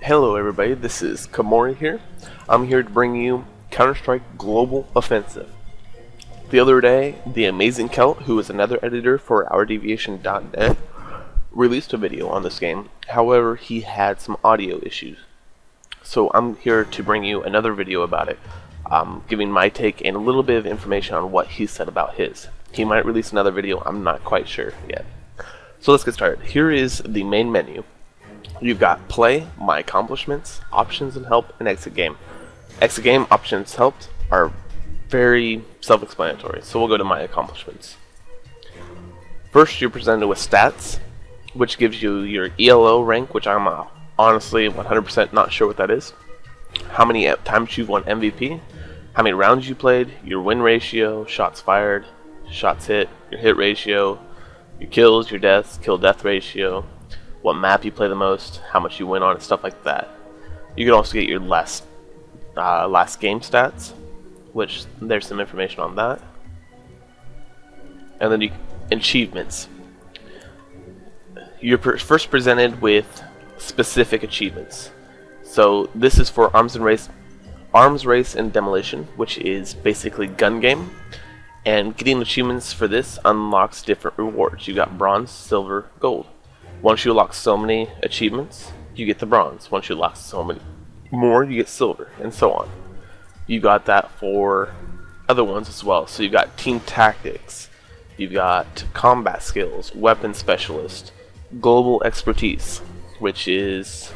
Hello everybody, this is Kamori here. I'm here to bring you Counter-Strike Global Offensive. The other day, the Amazing Celt, who is another editor for OurDeviation.net, released a video on this game. However, he had some audio issues. So I'm here to bring you another video about it, giving my take and a little bit of information on what he said about his. He might release another video, I'm not quite sure yet. So let's get started. Here is the main menu. You've got Play, My Accomplishments, Options and Help, and Exit Game. Exit Game, Options, Help are very self-explanatory, so we'll go to My Accomplishments. First, you're presented with Stats, which gives you your ELO rank, which I'm honestly 100% not sure what that is. How many times you've won MVP, how many rounds you played, your win ratio, shots fired, shots hit, your hit ratio, your kills, your deaths, kill-death ratio, what map you play the most, how much you win on it, stuff like that. You can also get your last game stats, which there's some information on that. And then achievements. You're first presented with specific achievements. So this is for Arms Race and Demolition, which is basically gun game. And getting achievements for this unlocks different rewards. You got bronze, silver, gold. Once you unlock so many achievements, you get the bronze. Once you unlock so many more, you get silver, and so on. You got that for other ones as well. So you got team tactics, you got combat skills, weapon specialist, global expertise, which is,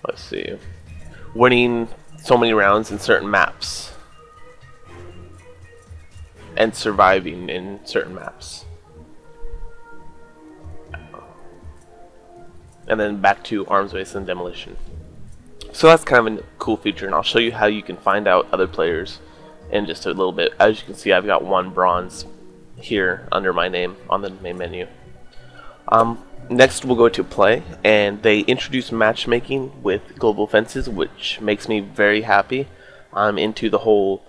let's see, winning so many rounds in certain maps, and surviving in certain maps. And then back to Arms Race and Demolition. So that's kind of a cool feature, and I'll show you how you can find out other players in just a little bit. As you can see, I've got one bronze here under my name on the main menu. Next we'll go to Play, and they introduce matchmaking with global offenses, which makes me very happy. I'm into the whole,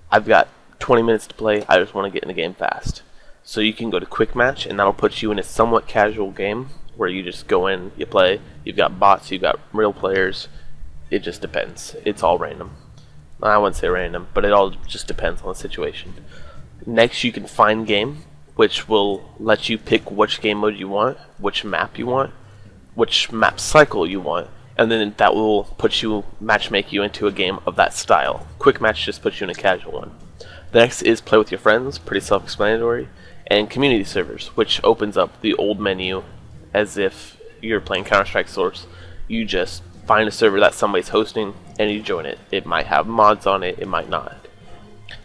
I've got 20 minutes to play, I just want to get in the game fast. So you can go to Quick Match, and that'll put you in a somewhat casual game where you just go in, you play, you've got bots, you've got real players. It just depends. It's all random. I wouldn't say random, but it all just depends on the situation. Next, you can Find Game, which will let you pick which game mode you want, which map you want, which map cycle you want, and then that will matchmake you into a game of that style. Quick Match just puts you in a casual one. The next is Play with Your Friends, pretty self-explanatory, and Community Servers, which opens up the old menu as if you're playing Counter-Strike Source. You just find a server that somebody's hosting and you join it. It might have mods on it, it might not.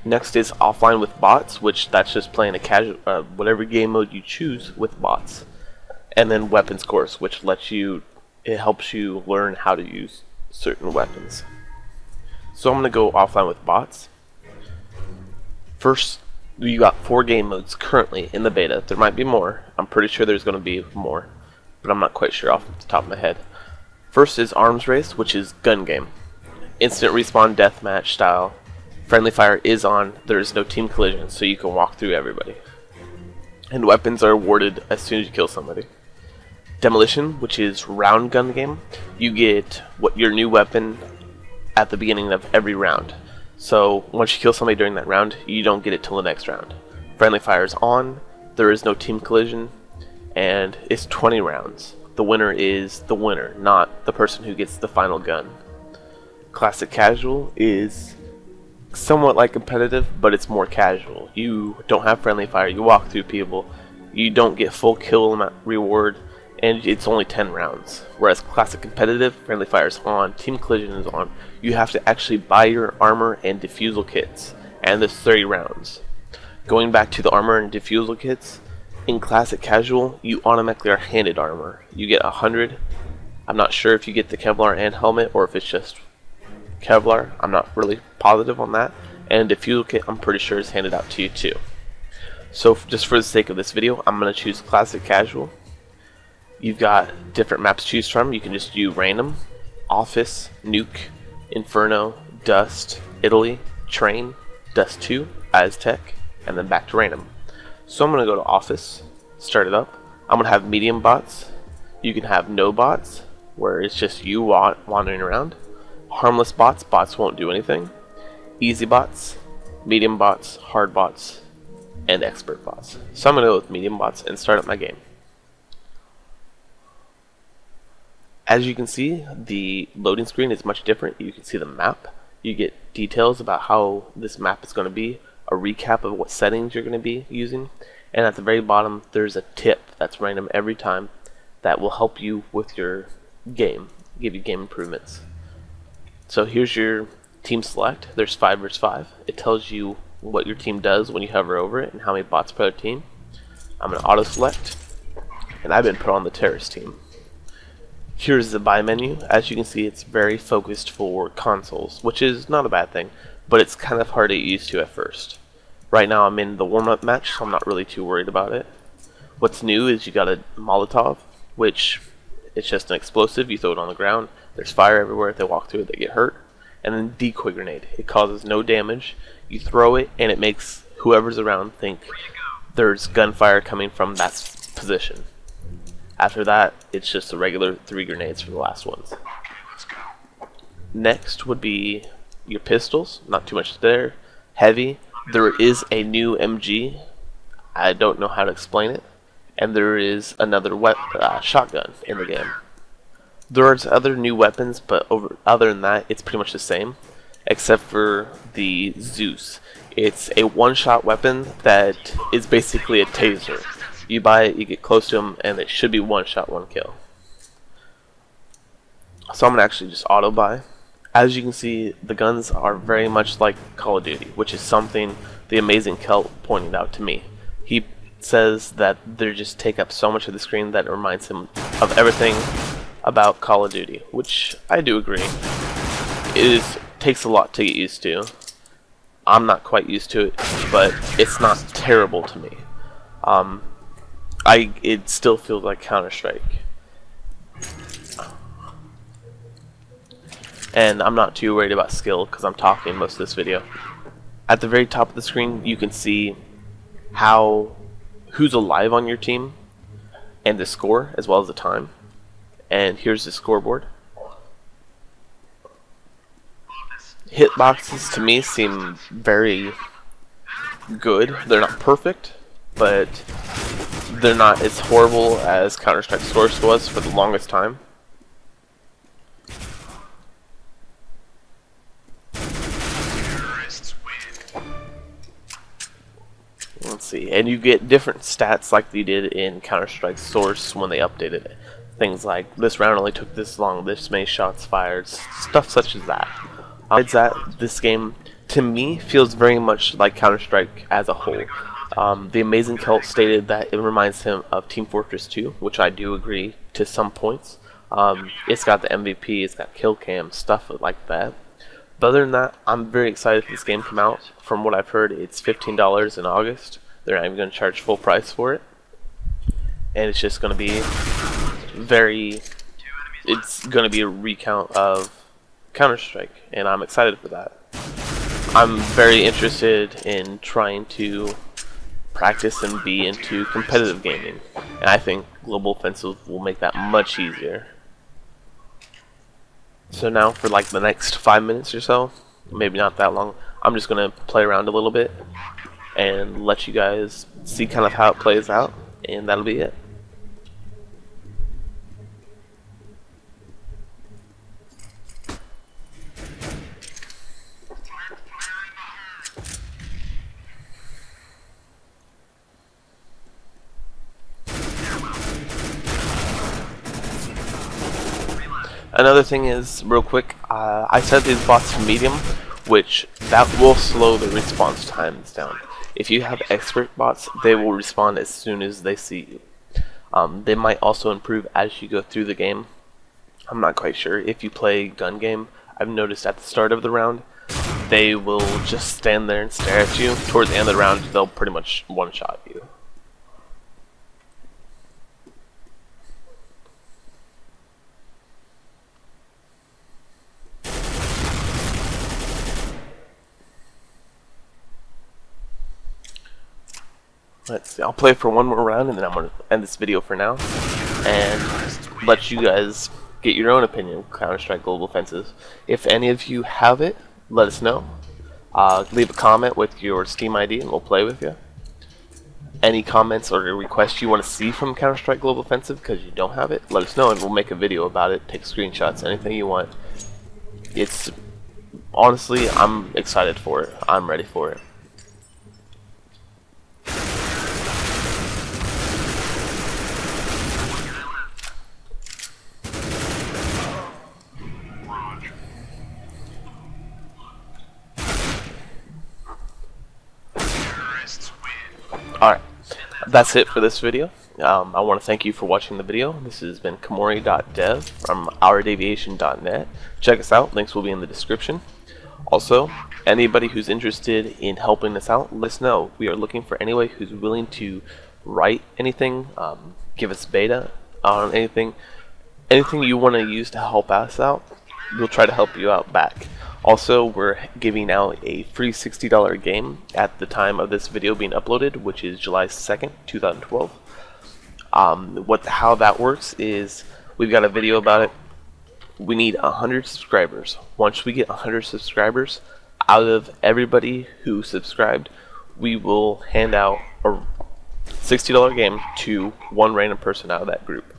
Next is Offline with Bots, which that's just playing a casual, whatever game mode you choose with bots. And then Weapons Course, which it helps you learn how to use certain weapons. So I'm going to go offline with bots. First, you got 4 game modes currently in the beta. There might be more. I'm pretty sure there's going to be more, but I'm not quite sure off the top of my head. First is Arms Race, which is gun game. Instant respawn deathmatch style. Friendly fire is on. There is no team collision, so you can walk through everybody. And weapons are awarded as soon as you kill somebody. Demolition, which is round gun game. You get your new weapon at the beginning of every round. So once you kill somebody during that round, you don't get it till the next round. Friendly fire is on, there is no team collision, and it's 20 rounds. The winner is the winner, not the person who gets the final gun. Classic Casual is somewhat like competitive, but it's more casual. You don't have friendly fire, you walk through people, you don't get full kill reward, and it's only 10 rounds. Whereas Classic Competitive, friendly fire is on, team collision is on. You have to actually buy your armor and defusal kits, and there's 30 rounds. Going back to the armor and defusal kits, in Classic Casual, you automatically are handed armor. You get 100. I'm not sure if you get the Kevlar and helmet, or if it's just Kevlar. I'm not really positive on that. And defusal kit, I'm pretty sure is handed out to you too. So just for the sake of this video, I'm going to choose Classic Casual. You've got different maps to choose from. You can just do random, Office, Nuke, Inferno, Dust, Italy, Train, Dust 2, Aztec, and then back to random. So I'm going to go to Office, start it up. I'm going to have medium bots. You can have no bots, where it's just you wandering around. Harmless bots, bots won't do anything. Easy bots, medium bots, hard bots, and expert bots. So I'm going to go with medium bots and start up my game. As you can see, the loading screen is much different. You can see the map. You get details about how this map is going to be, a recap of what settings you're going to be using, and at the very bottom there's a tip that's random every time that will help you with your game, give you game improvements. So here's your team select. There's 5 versus 5. It tells you what your team does when you hover over it and how many bots per team. I'm going to auto select, and I've been put on the terrorist team. Here's the buy menu. As you can see, it's very focused for consoles, which is not a bad thing, but it's kind of hard to get used to at first. Right now I'm in the warm-up match, so I'm not really too worried about it. What's new is you got a Molotov, which it's just an explosive. You throw it on the ground, there's fire everywhere. If they walk through it, they get hurt. And then decoy grenade. It causes no damage. You throw it, and it makes whoever's around think there's gunfire coming from that position. After that, it's just the regular 3 grenades for the last ones. Next would be your pistols. Not too much there. Heavy. There is a new MG. I don't know how to explain it. And there is another shotgun in the game. There's other new weapons, but other than that, it's pretty much the same, except for the Zeus. It's a one-shot weapon that is basically a taser. You buy it, you get close to them, and it should be one shot, one kill. So I'm going to actually just auto buy. As you can see, the guns are very much like Call of Duty, which is something the Amazing Celt pointed out to me. He says that they just take up so much of the screen that it reminds him of everything about Call of Duty, which I do agree. It takes a lot to get used to. I'm not quite used to it, but it's not terrible to me. It still feels like Counter-Strike. And I'm not too worried about skill because I'm talking most of this video. At the very top of the screen, you can see who's alive on your team and the score as well as the time. And here's the scoreboard. Hitboxes to me seem very good. They're not perfect, but they're not as horrible as Counter-Strike Source was for the longest time. Let's see, and you get different stats like they did in Counter-Strike Source when they updated it. Things like, this round only took this long, this many shots fired, stuff such as that. Besides that, this game, to me, feels very much like Counter-Strike as a whole. The Amazing Celt stated that it reminds him of Team Fortress 2, which I do agree to some points. It's got the MVP, it's got kill cam, stuff like that. But other than that, I'm very excited for this game to come out. From what I've heard, it's $15 in August. They're not even going to charge full price for it. And it's just going to be it's going to be a recount of Counter-Strike, and I'm excited for that. I'm very interested in trying to practice and be into competitive gaming, and I think Global Offensive will make that much easier. So now for like the next 5 minutes or so, maybe not that long, I'm just going to play around a little bit and let you guys see kind of how it plays out, and that'll be it. Another thing is, real quick, I set these bots to medium, which that will slow the response times down. If you have expert bots, they will respond as soon as they see you. They might also improve as you go through the game. I'm not quite sure. If you play gun game, I've noticed at the start of the round, they will just stand there and stare at you. Towards the end of the round, they'll pretty much one-shot you. Let's see, I'll play for one more round and then I'm going to end this video for now and let you guys get your own opinion of Counter-Strike Global Offensive. If any of you have it, let us know. Leave a comment with your Steam ID and we'll play with you. Any comments or requests you want to see from Counter-Strike Global Offensive because you don't have it, let us know and we'll make a video about it, take screenshots, anything you want. It's honestly, I'm excited for it. I'm ready for it. Alright, that's it for this video. I want to thank you for watching the video. This has been Komori.dev from ourdeviation.net. Check us out, links will be in the description. Also, anybody who's interested in helping us out, let us know. We are looking for anybody who's willing to write anything, give us beta on anything you want to use to help us out. We'll try to help you out back. Also, we're giving out a free $60 game at the time of this video being uploaded, which is July 2nd, 2012. How that works is we've got a video about it. We need 100 subscribers. Once we get 100 subscribers, out of everybody who subscribed, we will hand out a $60 game to one random person out of that group.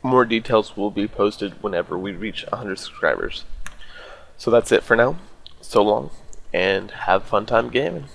More details will be posted whenever we reach 100 subscribers. So that's it for now. So long, and have a fun time gaming.